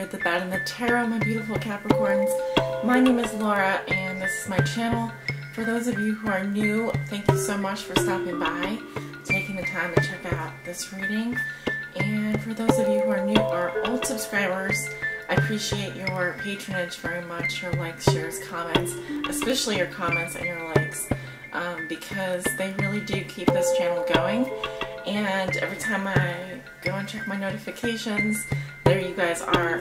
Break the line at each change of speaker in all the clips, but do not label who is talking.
good, the bad, and the tarot, my beautiful Capricorns. My name is Laura, and this is my channel. For those of you who are new, thank you so much for stopping by, taking the time to check out this reading. And for those of you who are new or old subscribers, I appreciate your patronage very much, your likes, shares, comments, especially your comments and your likes, because they really do keep this channel going. And every time I go and check my notifications, there you guys are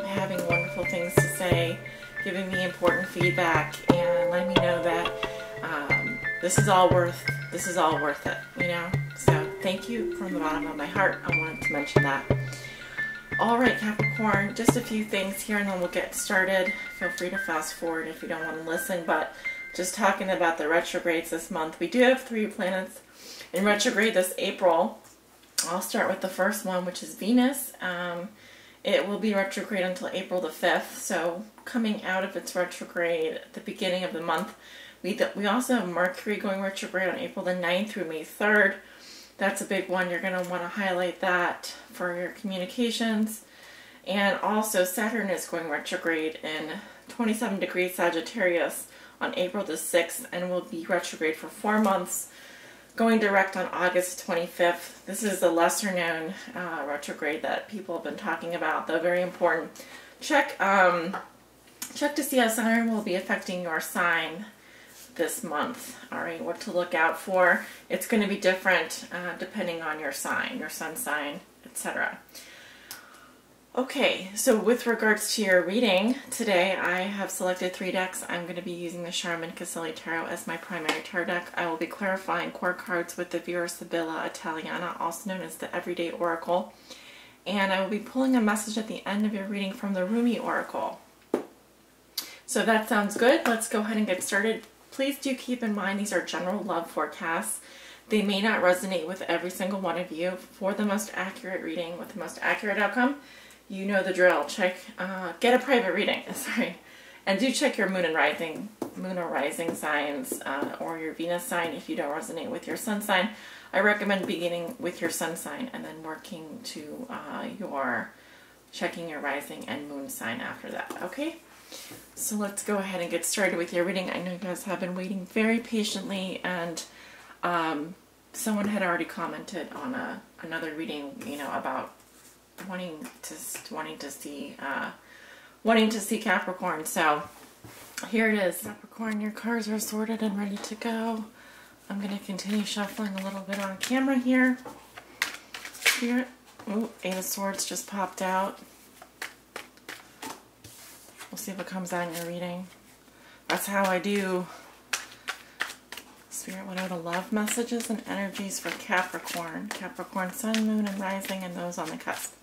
having wonderful things to say, giving me important feedback, and letting me know that this is all worth it, you know. So thank you from the bottom of my heart. I wanted to mention that. All right, Capricorn, just a few things here, and then we'll get started. Feel free to fast forward if you don't want to listen, but just talking about the retrogrades this month. We do have 3 planets in retrograde this April. I'll start with the first one, which is Venus. It will be retrograde until April the 5th, so coming out of its retrograde at the beginning of the month. We also have Mercury going retrograde on April the 9th through May 3rd. That's a big one. You're going to want to highlight that for your communications. And also Saturn is going retrograde in 27 degrees Sagittarius on April the 6th and will be retrograde for 4 months, going direct on August 25th. This is a lesser known retrograde that people have been talking about, though very important. Check to see how Saturn will be affecting your sign this month. Alright, what to look out for. It's going to be different depending on your sign, your sun sign, etc. Okay, so with regards to your reading, today I have selected 3 decks. I'm going to be using the Charmin Caselli Tarot as my primary tarot deck. I will be clarifying core cards with the Vera Sibilla Italiana, also known as the Everyday Oracle. And I will be pulling a message at the end of your reading from the Rumi Oracle. So that sounds good. Let's go ahead and get started. Please do keep in mind these are general love forecasts. They may not resonate with every single one of you. For the most accurate reading with the most accurate outcome, you know the drill. Check, get a private reading, sorry. And do check your moon or rising signs, or your Venus sign if you don't resonate with your sun sign. I recommend beginning with your sun sign and then working to checking your rising and moon sign after that, okay? So let's go ahead and get started with your reading. I know you guys have been waiting very patiently, and someone had already commented on another reading, you know, about wanting to see Capricorn. So here it is. Capricorn, your cards are sorted and ready to go. I'm going to continue shuffling a little bit on camera here. Spirit. Ooh, 8 of Swords just popped out. We'll see if it comes out in your reading. That's how I do. Spirit, what are the love messages and energies for Capricorn? Capricorn Sun, Moon, and Rising, and those on the cusp.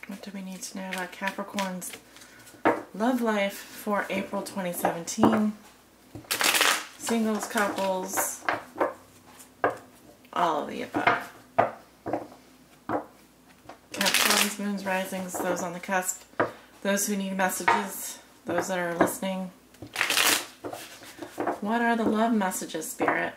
What do we need to know about Capricorn's love life for April 2017? Singles, couples, all of the above. Capricorns, moons, risings, those on the cusp, those who need messages, those that are listening. What are the love messages, Spirit?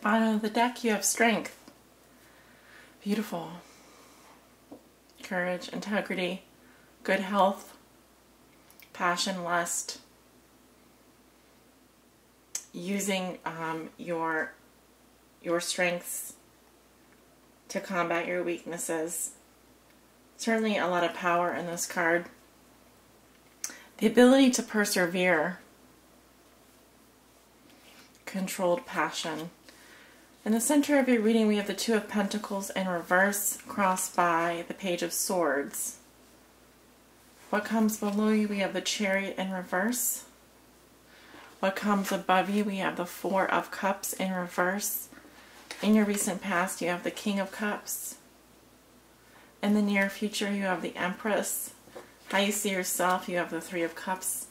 Bottom of the deck, you have strength. Beautiful. Courage, integrity, good health, passion, lust. Using your strengths to combat your weaknesses. Certainly a lot of power in this card. The ability to persevere. Controlled passion. In the center of your reading, we have the Two of Pentacles in reverse, crossed by the Page of Swords. What comes below you, we have the Chariot in reverse. What comes above you, we have the Four of Cups in reverse. In your recent past, you have the King of Cups. In the near future, you have the Empress. How you see yourself, you have the Three of Cups.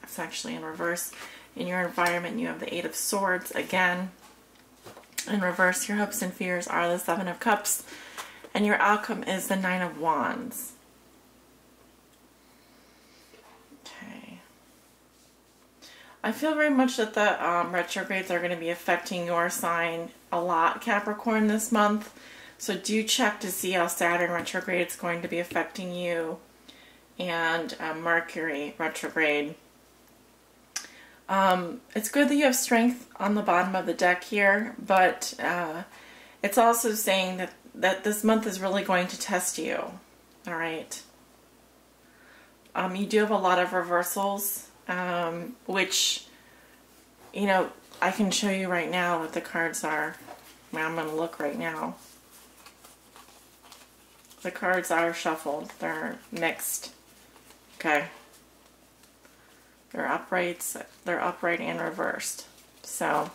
That's actually in reverse. In your environment, you have the Eight of Swords again. In reverse, your hopes and fears are the Seven of Cups. And your outcome is the Nine of Wands. Okay. I feel very much that the retrogrades are going to be affecting your sign a lot, Capricorn, this month. So do check to see how Saturn retrograde is going to be affecting you. And Mercury retrograde. It's good that you have strength on the bottom of the deck here, but it's also saying that this month is really going to test you. All right. You do have a lot of reversals, which, you know, I can show you right now what the cards are. I'm going to look right now. The cards are shuffled. They're mixed. Okay. They're uprights. They're upright and reversed. So,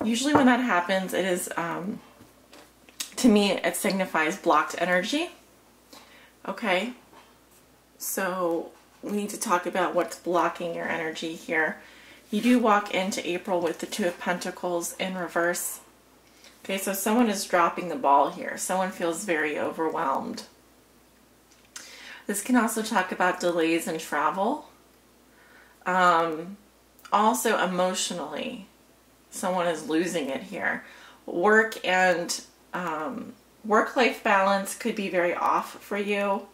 usually when that happens, it is, to me, it signifies blocked energy. Okay. So, we need to talk about what's blocking your energy here. You do walk into April with the Two of Pentacles in reverse. Okay, so someone is dropping the ball here. Someone feels very overwhelmed. This can also talk about delays in travel. Also emotionally, someone is losing it here. Work and work-life balance could be very off for you.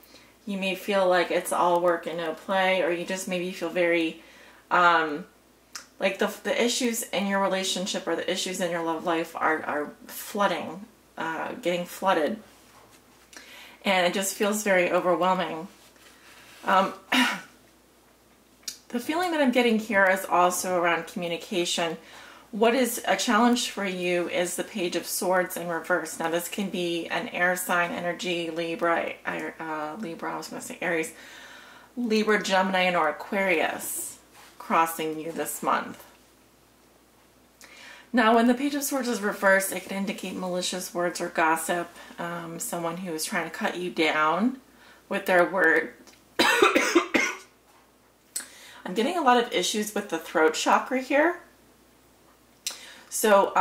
You may feel like it's all work and no play, or you just maybe feel very, like the issues in your relationship or the issues in your love life are flooding, getting flooded. And it just feels very overwhelming. The feeling that I'm getting here is also around communication. What is a challenge for you is the Page of Swords in reverse. Now this can be an air sign energy, Libra, I was going to say Aries, Libra, Gemini, or Aquarius crossing you this month. Now, when the Page of Swords is reversed, it can indicate malicious words or gossip, someone who is trying to cut you down with their word. I'm getting a lot of issues with the throat chakra here. So,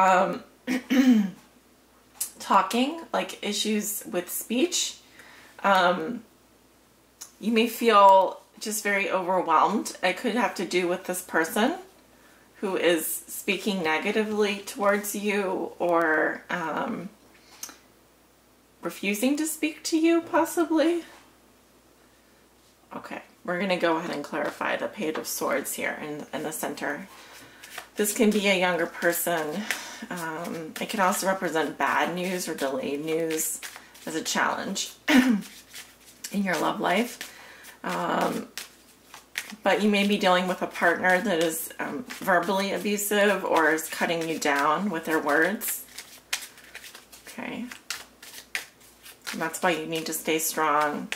talking, like issues with speech, you may feel just very overwhelmed. It could have to do with this person who is speaking negatively towards you, or refusing to speak to you, possibly. Okay, we're going to go ahead and clarify the Page of Swords here in the center. This can be a younger person. It can also represent bad news or delayed news as a challenge in your love life. But you may be dealing with a partner that is verbally abusive or is cutting you down with their words. Okay. And that's why you need to stay strong.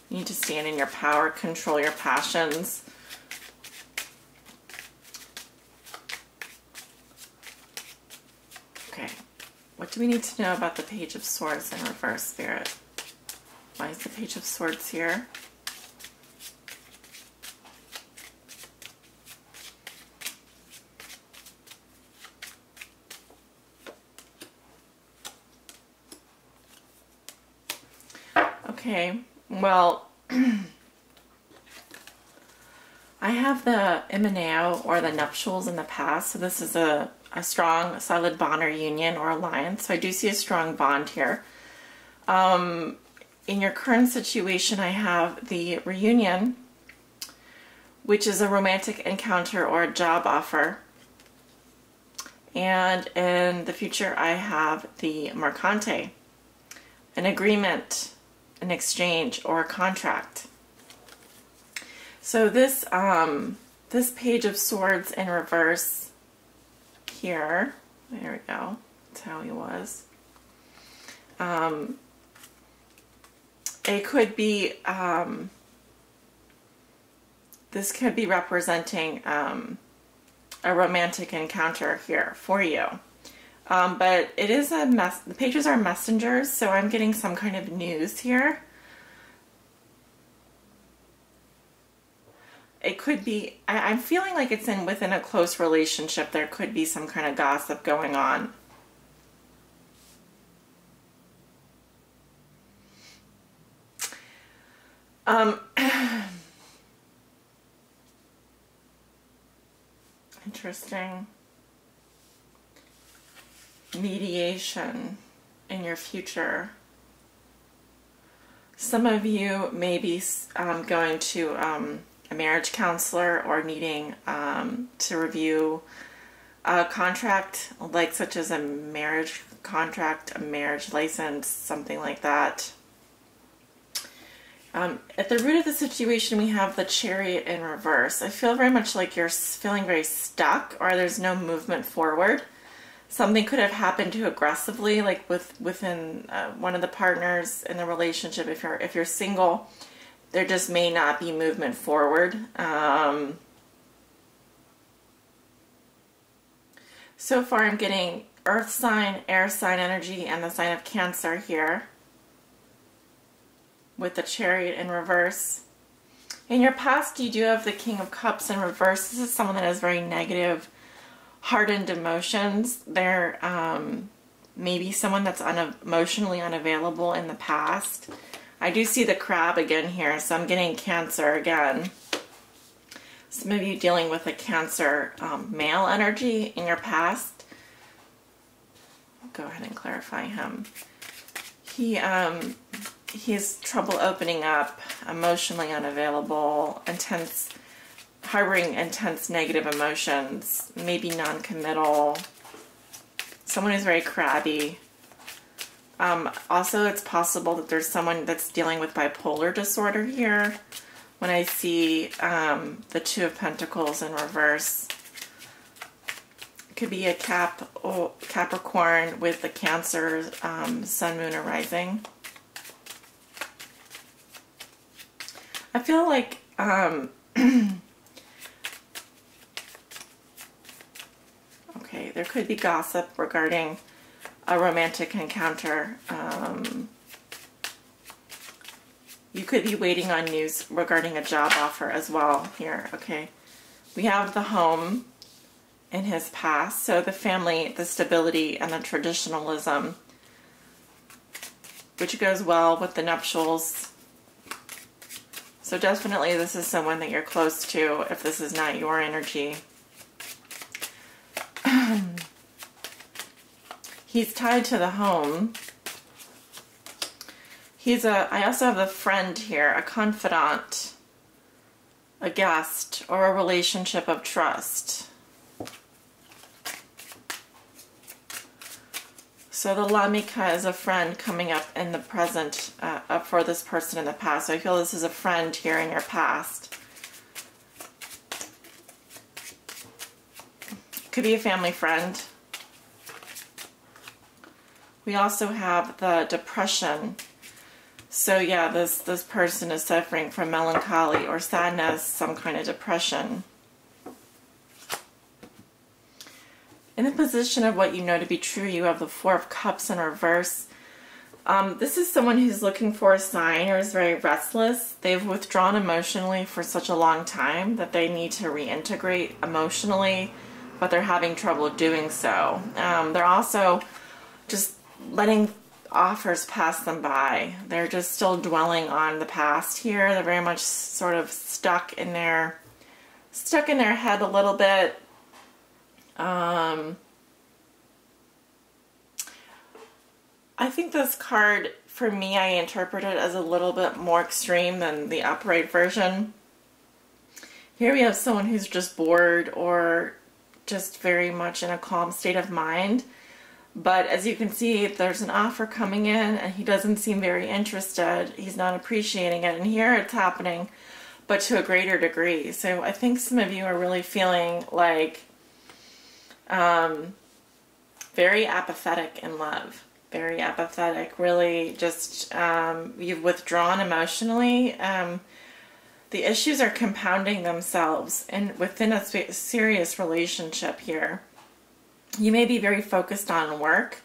You need to stand in your power, control your passions. Okay. What do we need to know about the Page of Swords in reverse, Spirit? Why is the Page of Swords here? Okay, well, I have the Imaneo or the nuptials in the past, so this is a strong, solid bond or union or alliance, so I do see a strong bond here. In your current situation, I have the reunion, which is a romantic encounter or a job offer. And in the future, I have the Mercante, an agreement, an exchange, or a contract. So this this Page of Swords in reverse here, there we go, that's how he was. It could be, this could be representing a romantic encounter here for you. But it is the pages are messengers, so I'm getting some kind of news here. It could be, I'm feeling like it's within a close relationship. There could be some kind of gossip going on. Interesting. Mediation in your future. Some of you may be going to a marriage counselor or needing to review a contract, like such as a marriage contract, a marriage license, something like that. At the root of the situation, we have the Chariot in reverse. I feel very much like you're feeling very stuck, or there's no movement forward. Something could have happened too aggressively, like within one of the partners in the relationship. If you're single, there just may not be movement forward. So far, I'm getting Earth sign, air sign energy, and the sign of Cancer here, with the Chariot in reverse. In your past, you do have the King of Cups in reverse. This is someone that has very negative, hardened emotions. They're maybe someone that's emotionally unavailable in the past. I do see the Crab again here, so I'm getting Cancer again. Some of you dealing with a Cancer male energy in your past. I'll go ahead and clarify him. He has trouble opening up, emotionally unavailable, harboring intense negative emotions, maybe non-committal, someone who's very crabby. Also, it's possible that there's someone that's dealing with bipolar disorder here. When I see the Two of Pentacles in reverse, it could be a Capricorn with the Cancer Sun, Moon, or Rising. I feel like okay, there could be gossip regarding a romantic encounter. You could be waiting on news regarding a job offer as well here. Okay, we have the home in his past, so the family, the stability, and the traditionalism, which goes well with the nuptials. So definitely this is someone that you're close to if this is not your energy. He's tied to the home. I also have a friend here, a confidant, a guest, or a relationship of trust. So the Lamika is a friend coming up in the present for this person in the past. So I feel this is a friend here in your past. Could be a family friend. We also have the Depression. So yeah, this person is suffering from melancholy or sadness, some kind of depression. In the position of what you know to be true, you have the Four of Cups in reverse. This is someone who's looking for a sign or is very restless. They've withdrawn emotionally for such a long time that they need to reintegrate emotionally, but they're having trouble doing so. They're also just letting offers pass them by. They're just still dwelling on the past here. They're very much sort of stuck in their head a little bit. I think this card, for me, I interpret it as a little bit more extreme than the upright version. Here we have someone who's just bored or just very much in a calm state of mind. But as you can see, there's an offer coming in and he doesn't seem very interested. He's not appreciating it. And here it's happening, but to a greater degree. So I think some of you are really feeling like very apathetic in love. very apathetic, really just you've withdrawn emotionally. The issues are compounding themselves, and within a serious relationship here, you may be very focused on work.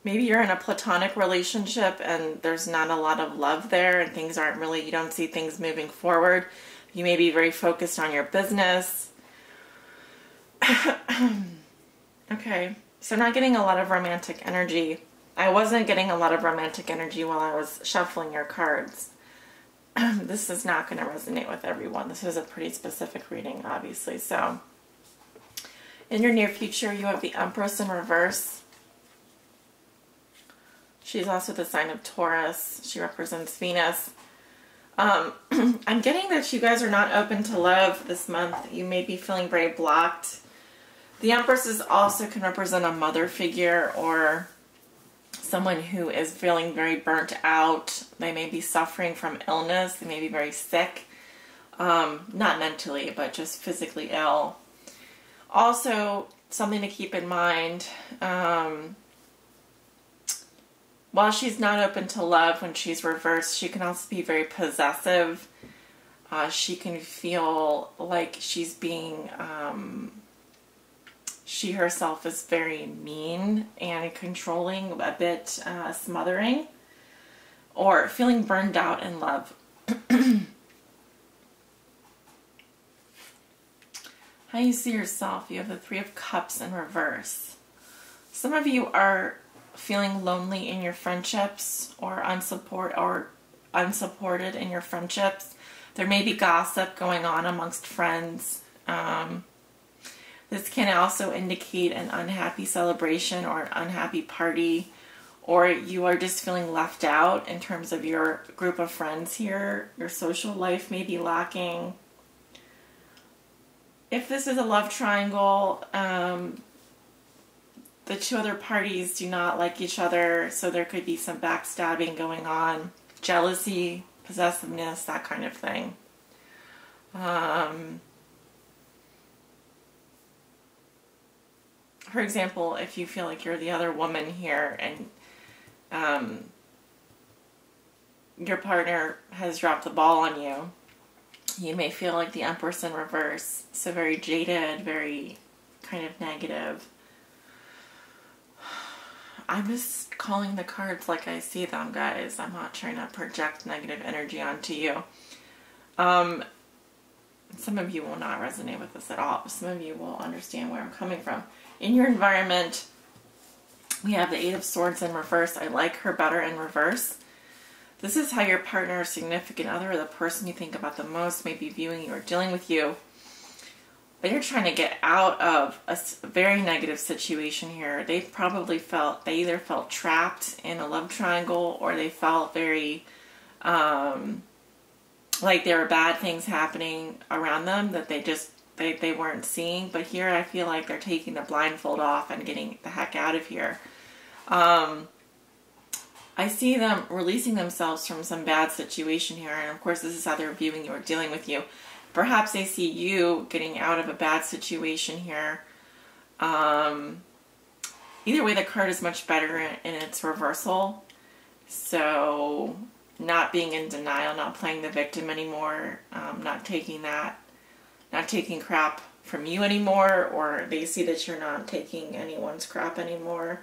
Maybe you're in a platonic relationship and there's not a lot of love there, and things aren't really, you don't see things moving forward. You may be very focused on your business. Okay, so not getting a lot of romantic energy. I wasn't getting a lot of romantic energy while I was shuffling your cards. This is not going to resonate with everyone. This is a pretty specific reading, obviously. So, in your near future, you have the Empress in reverse. She's also the sign of Taurus. She represents Venus. I'm getting that you guys are not open to love this month. You may be feeling very blocked. The Empress also can represent a mother figure or someone who is feeling very burnt out. They may be suffering from illness. They may be very sick. Not mentally, but just physically ill. Also, something to keep in mind, while she's not open to love when she's reversed, she can also be very possessive. She can feel like she's being, she herself is very mean and controlling, a bit smothering, or feeling burned out in love. How you see yourself, you have the Three of Cups in reverse. Some of you are feeling lonely in your friendships or unsupported in your friendships. There may be gossip going on amongst friends. This can also indicate an unhappy celebration or an unhappy party, or you are just feeling left out in terms of your group of friends here. Your social life may be lacking. If this is a love triangle, the two other parties do not like each other, so there could be some backstabbing going on, jealousy, possessiveness, that kind of thing. For example, if you feel like you're the other woman here and your partner has dropped the ball on you, you may feel like the Empress in reverse, so very jaded, very kind of negative. I'm just calling the cards like I see them, guys. I'm not trying to project negative energy onto you. Some of you will not resonate with this at all. Some of you will understand where I'm coming from. In your environment, we have the Eight of Swords in reverse. I like her better in reverse. This is how your partner or significant other, or the person you think about the most, may be viewing you or dealing with you. They're trying to get out of a very negative situation here. They probably felt, they either felt trapped in a love triangle, or they felt very, like there were bad things happening around them that they weren't seeing. But here I feel like they're taking the blindfold off and getting the heck out of here. I see them releasing themselves from some bad situation here, and of course this is how they're viewing you or dealing with you. Perhaps they see you getting out of a bad situation here. Either way, the card is much better in its reversal. So not being in denial, not playing the victim anymore, not taking crap from you anymore, or they see that you're not taking anyone's crap anymore.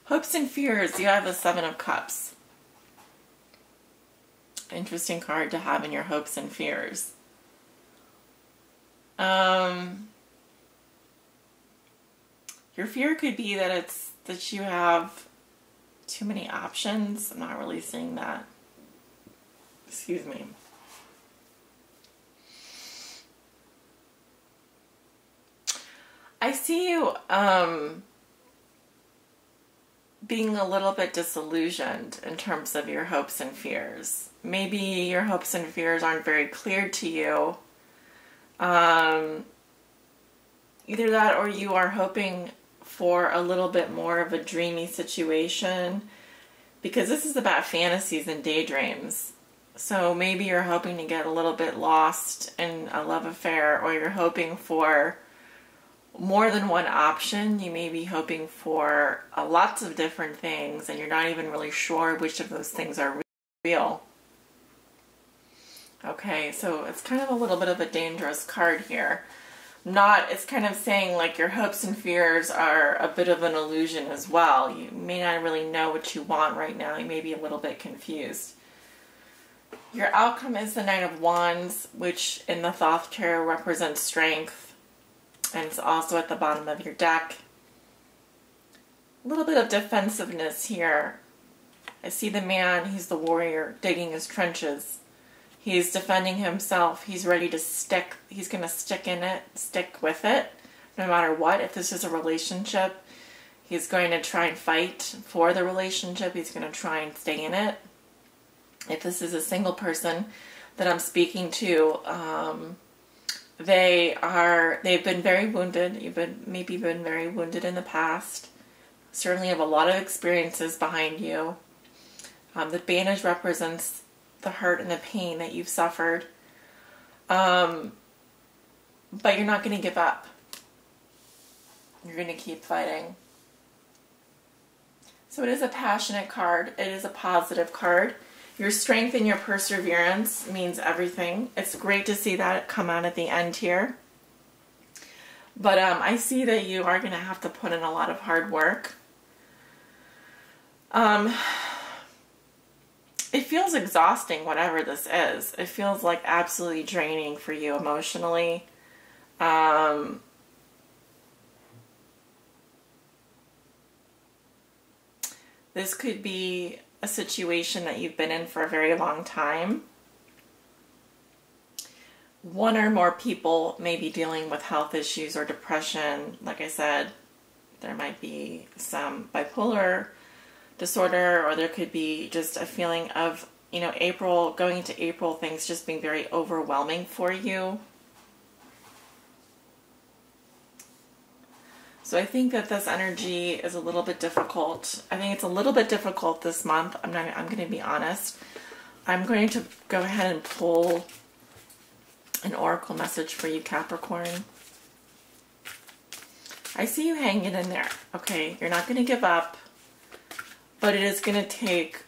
Hopes and fears, you have the Seven of Cups. Interesting card to have in your hopes and fears. Your fear could be that you have too many options. I'm not really seeing that. Excuse me. I see you being a little bit disillusioned in terms of your hopes and fears. Maybe your hopes and fears aren't very clear to you. Either that, or you are hoping for a little bit more of a dreamy situation, because this is about fantasies and daydreams. So maybe you're hoping to get a little bit lost in a love affair, or you're hoping for more than one option. You may be hoping for lots of different things, and you're not even really sure which of those things are real. Okay, so it's kind of a little bit of a dangerous card here. It's kind of saying like your hopes and fears are a bit of an illusion as well. You may not really know what you want right now. You may be a little bit confused. Your outcome is the Knight of Wands, which in the Thoth Tarot represents strength. And it's also at the bottom of your deck. A little bit of defensiveness here. I see the man, he's the warrior, digging his trenches. He's defending himself. He's ready to stick. He's going to stick in it, stick with it, no matter what. If this is a relationship, he's going to try and fight for the relationship. He's going to try and stay in it. If this is a single person that I'm speaking to, they've been very wounded. You've maybe been very wounded in the past. Certainly have a lot of experiences behind you. The bandage represents the hurt and the pain that you've suffered. But you're not going to give up. You're going to keep fighting. So it is a passionate card. It is a positive card. Your strength and your perseverance means everything. It's great to see that come out at the end here. But I see that you are going to have to put in a lot of hard work. It feels exhausting, whatever this is. It feels like absolutely draining for you emotionally. This could be a situation that you've been in for a very long time. One or more people may be dealing with health issues or depression. Like I said, there might be some bipolar disorder, or there could be just a feeling of, going into April, things just being very overwhelming for you. So I think that this energy is a little bit difficult. I think it's a little bit difficult this month. I'm going to be honest. I'm going to go ahead and pull an oracle message for you, Capricorn. I see you hanging in there. Okay, you're not going to give up. But it is going to take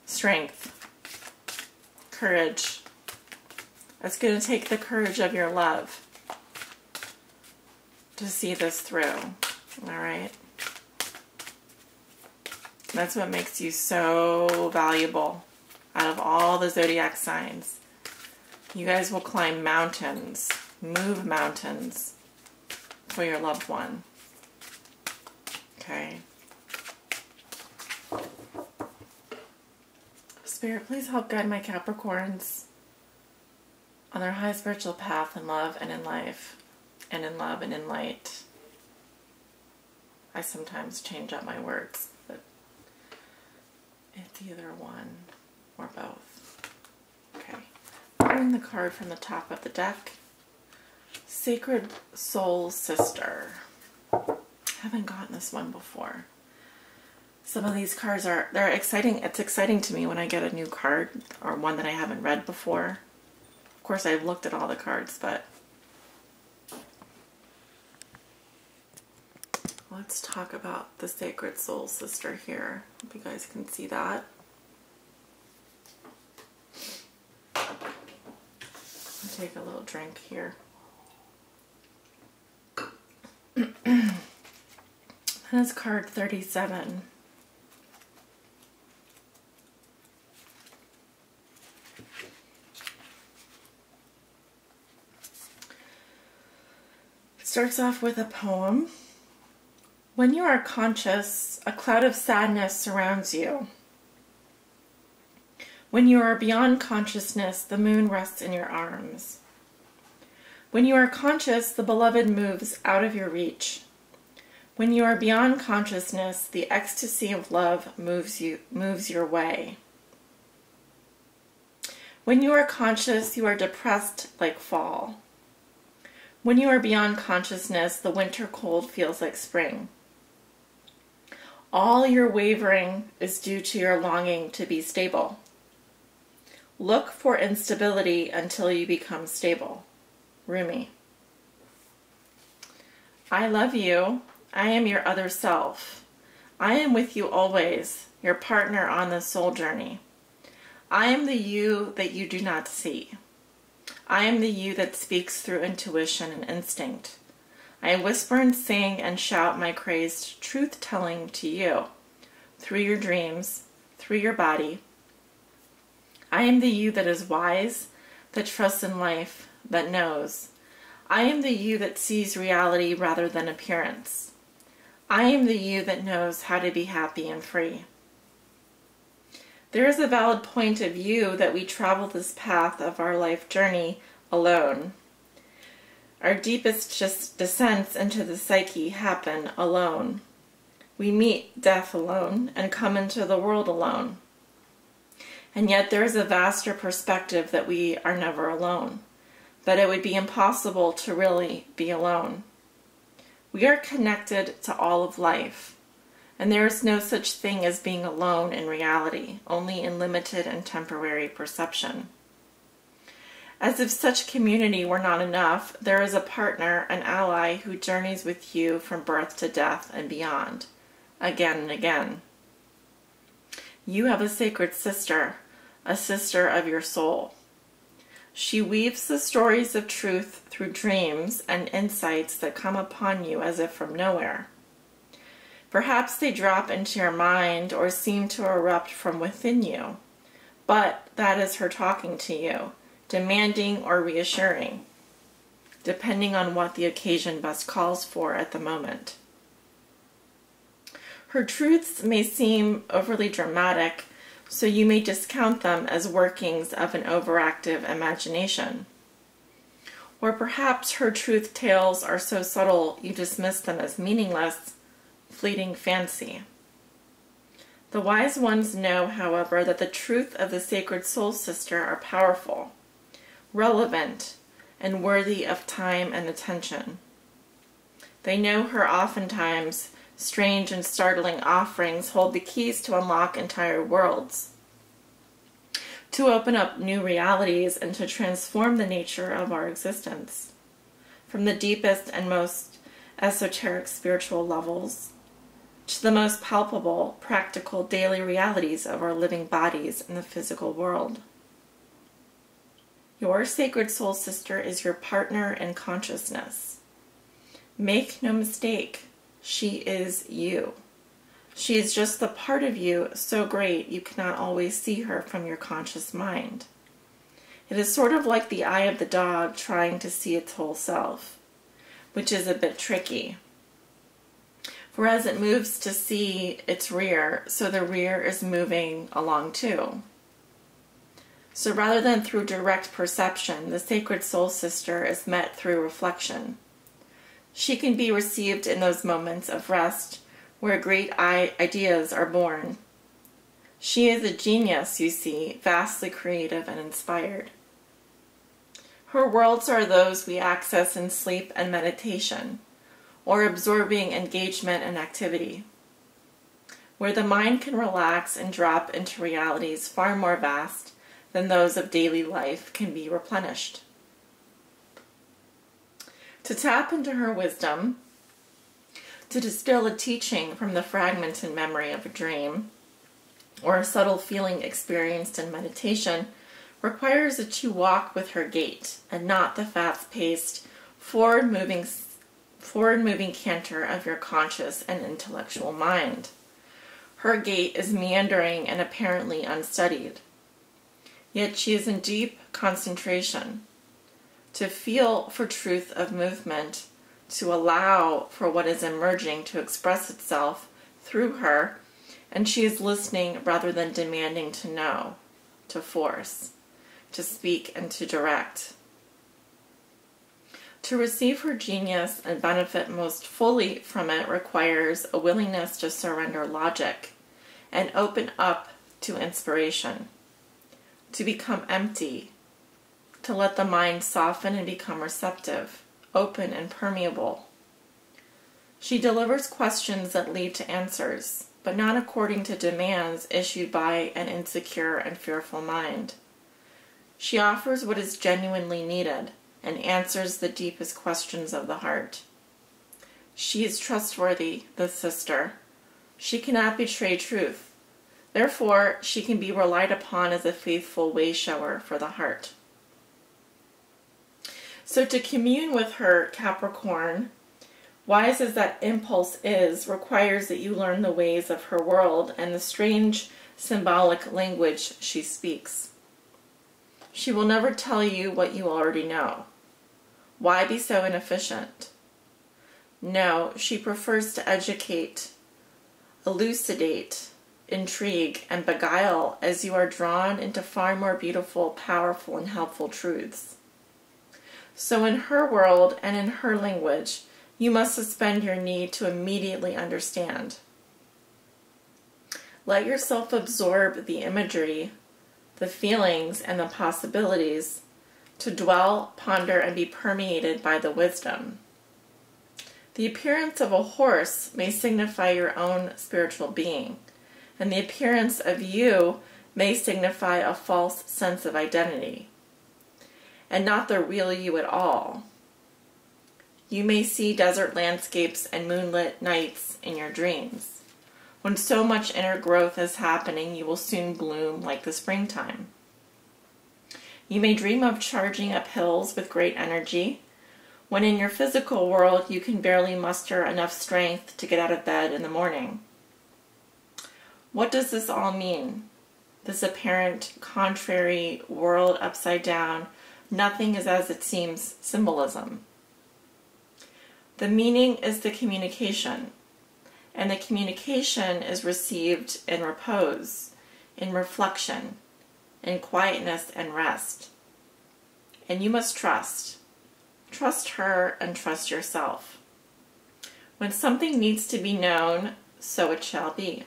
strength, courage. It's going to take the courage of your love to see this through. All right? That's what makes you so valuable out of all the zodiac signs. You guys will climb mountains, move mountains for your loved one. Okay? Spirit, please help guide my Capricorns on their high spiritual path in love and in life, and in love and in light. I sometimes change up my words, but it's either one or both. Okay. Pulling the card from the top of the deck. Sacred Soul Sister. Haven't gotten this one before. Some of these cards they're exciting. It's exciting to me when I get a new card or one that I haven't read before. Of course, I've looked at all the cards, but let's talk about the Sacred Soul Sister here. Hope you guys can see that. I'll take a little drink here. That's card 37. Starts off with a poem. When you are conscious, a cloud of sadness surrounds you. When you are beyond consciousness, the moon rests in your arms. When you are conscious, the beloved moves out of your reach. When you are beyond consciousness, the ecstasy of love moves your way. When you are conscious, you are depressed like fall. When you are beyond consciousness, the winter cold feels like spring. All your wavering is due to your longing to be stable. Look for instability until you become stable. Rumi. I love you. I am your other self. I am with you always, your partner on the soul journey. I am the you that you do not see. I am the you that speaks through intuition and instinct. I whisper and sing and shout my crazed truth-telling to you, through your dreams, through your body. I am the you that is wise, that trusts in life, that knows. I am the you that sees reality rather than appearance. I am the you that knows how to be happy and free. There is a valid point of view that we travel this path of our life journey alone. Our deepest descents into the psyche happen alone. We meet death alone and come into the world alone. And yet there is a vaster perspective that we are never alone, that it would be impossible to really be alone. We are connected to all of life, and there is no such thing as being alone in reality, only in limited and temporary perception. As if such community were not enough, there is a partner, an ally, who journeys with you from birth to death and beyond, again and again. You have a sacred sister, a sister of your soul. She weaves the stories of truth through dreams and insights that come upon you as if from nowhere. Perhaps they drop into your mind or seem to erupt from within you, but that is her talking to you, demanding or reassuring, depending on what the occasion best calls for at the moment. Her truths may seem overly dramatic, so you may discount them as workings of an overactive imagination. Or perhaps her truth tales are so subtle you dismiss them as meaningless, fleeting fancy. The wise ones know, however, that the truth of the sacred soul sister are powerful, relevant, and worthy of time and attention. They know her oftentimes strange and startling offerings hold the keys to unlock entire worlds, to open up new realities, and to transform the nature of our existence, from the deepest and most esoteric spiritual levels to the most palpable, practical daily realities of our living bodies in the physical world. Your sacred soul sister is your partner in consciousness. Make no mistake, she is you. She is just the part of you so great you cannot always see her from your conscious mind. It is sort of like the eye of the dog trying to see its whole self, which is a bit tricky. For as it moves to see its rear, so the rear is moving along too. So rather than through direct perception, the sacred soul sister is met through reflection. She can be received in those moments of rest where great ideas are born. She is a genius, you see, vastly creative and inspired. Her worlds are those we access in sleep and meditation, or absorbing engagement and activity, where the mind can relax and drop into realities far more vast than those of daily life can be replenished. To tap into her wisdom, to distill a teaching from the fragmented memory of a dream, or a subtle feeling experienced in meditation, requires that you walk with her gait, and not the fast-paced, forward-moving canter of your conscious and intellectual mind. Her gait is meandering and apparently unstudied. Yet she is in deep concentration, to feel for truth of movement, to allow for what is emerging to express itself through her, and she is listening rather than demanding to know, to force, to speak and to direct. To receive her genius and benefit most fully from it requires a willingness to surrender logic and open up to inspiration, to become empty, to let the mind soften and become receptive, open and permeable. She delivers questions that lead to answers, but not according to demands issued by an insecure and fearful mind. She offers what is genuinely needed and answers the deepest questions of the heart. She is trustworthy, this sister. She cannot betray truth. Therefore, she can be relied upon as a faithful way-shower for the heart. So to commune with her, Capricorn, wise as that impulse is, requires that you learn the ways of her world and the strange symbolic language she speaks. She will never tell you what you already know. Why be so inefficient? No, she prefers to educate, elucidate, intrigue, and beguile as you are drawn into far more beautiful, powerful, and helpful truths. So in her world and in her language, you must suspend your need to immediately understand. Let yourself absorb the imagery, the feelings, and the possibilities, to dwell, ponder, and be permeated by the wisdom. The appearance of a horse may signify your own spiritual being, and the appearance of you may signify a false sense of identity, and not the real you at all. You may see desert landscapes and moonlit nights in your dreams. When so much inner growth is happening, you will soon bloom like the springtime. You may dream of charging up hills with great energy, when in your physical world you can barely muster enough strength to get out of bed in the morning. What does this all mean? This apparent contrary world upside down, nothing is as it seems symbolism. The meaning is the communication, and the communication is received in repose, in reflection, in quietness and rest. And you must trust. Trust her and trust yourself. When something needs to be known, so it shall be.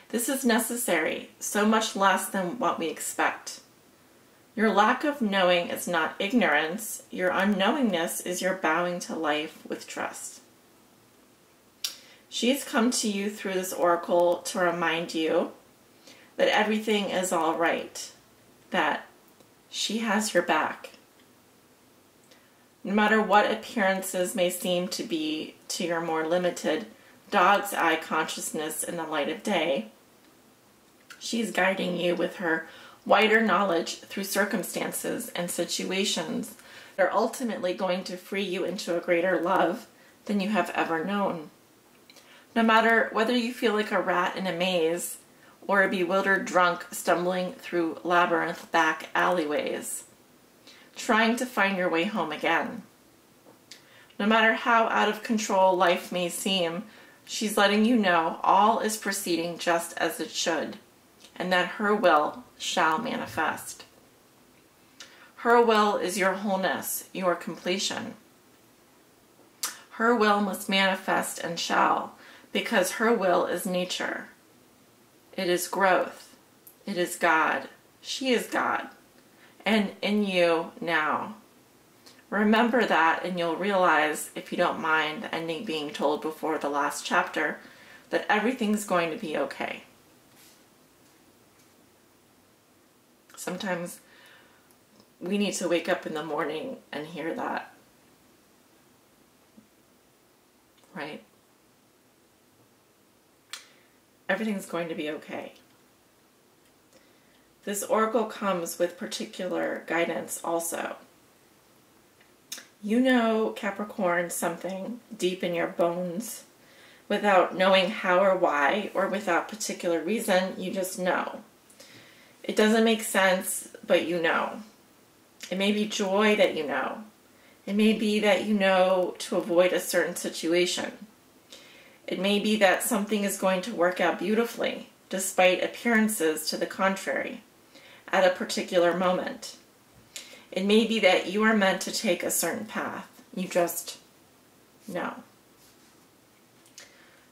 This is necessary, so much less than what we expect. Your lack of knowing is not ignorance. Your unknowingness is your bowing to life with trust. She has come to you through this oracle to remind you that everything is all right, that she has your back. No matter what appearances may seem to be to your more limited dog's eye consciousness in the light of day, she's guiding you with her wider knowledge through circumstances and situations that are ultimately going to free you into a greater love than you have ever known. No matter whether you feel like a rat in a maze or a bewildered drunk stumbling through labyrinth back alleyways, trying to find your way home again. No matter how out of control life may seem, she's letting you know all is proceeding just as it should, and that her will shall manifest. Her will is your wholeness, your completion. Her will must manifest and shall, because her will is nature. It is growth. It is God. She is God. And in you now. Remember that, and you'll realize, if you don't mind the ending being told before the last chapter, that everything's going to be okay. Sometimes we need to wake up in the morning and hear that. Right? Everything's going to be okay. This oracle comes with particular guidance also. You know, Capricorn, something deep in your bones. Without knowing how or why, or without particular reason, you just know. It doesn't make sense, but you know. It may be joy that you know. It may be that you know to avoid a certain situation. It may be that something is going to work out beautifully, despite appearances to the contrary, at a particular moment. It may be that you are meant to take a certain path. You just know.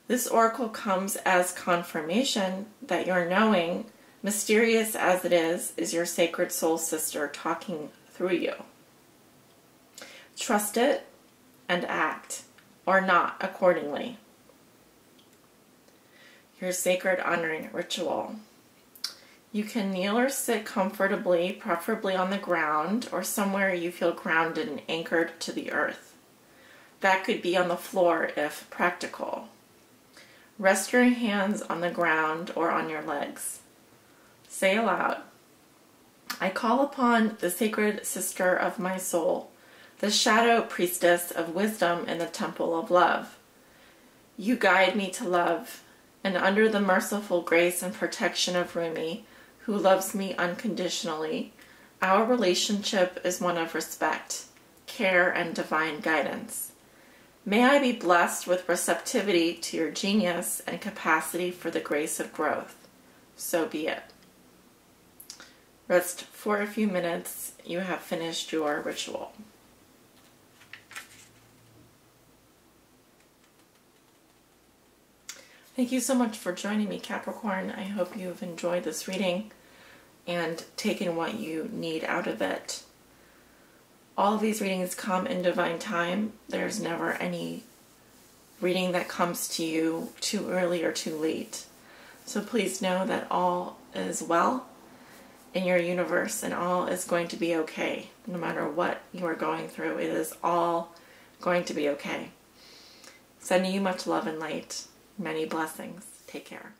This oracle comes as confirmation that your knowing, mysterious as it is your sacred soul sister talking through you. Trust it and act, or not accordingly. Your sacred honoring ritual. You can kneel or sit comfortably, preferably on the ground or somewhere you feel grounded and anchored to the earth. That could be on the floor if practical. Rest your hands on the ground or on your legs. Say aloud, I call upon the sacred sister of my soul, the shadow priestess of wisdom in the temple of love. You guide me to love, and under the merciful grace and protection of Rumi, who loves me unconditionally, our relationship is one of respect, care, and divine guidance. May I be blessed with receptivity to your genius and capacity for the grace of growth. So be it. Rest for a few minutes. You have finished your ritual. Thank you so much for joining me, Capricorn. I hope you've enjoyed this reading and taken what you need out of it. All of these readings come in divine time. There's never any reading that comes to you too early or too late. So please know that all is well in your universe and all is going to be okay. No matter what you are going through, it is all going to be okay. Sending you much love and light. Many blessings. Take care.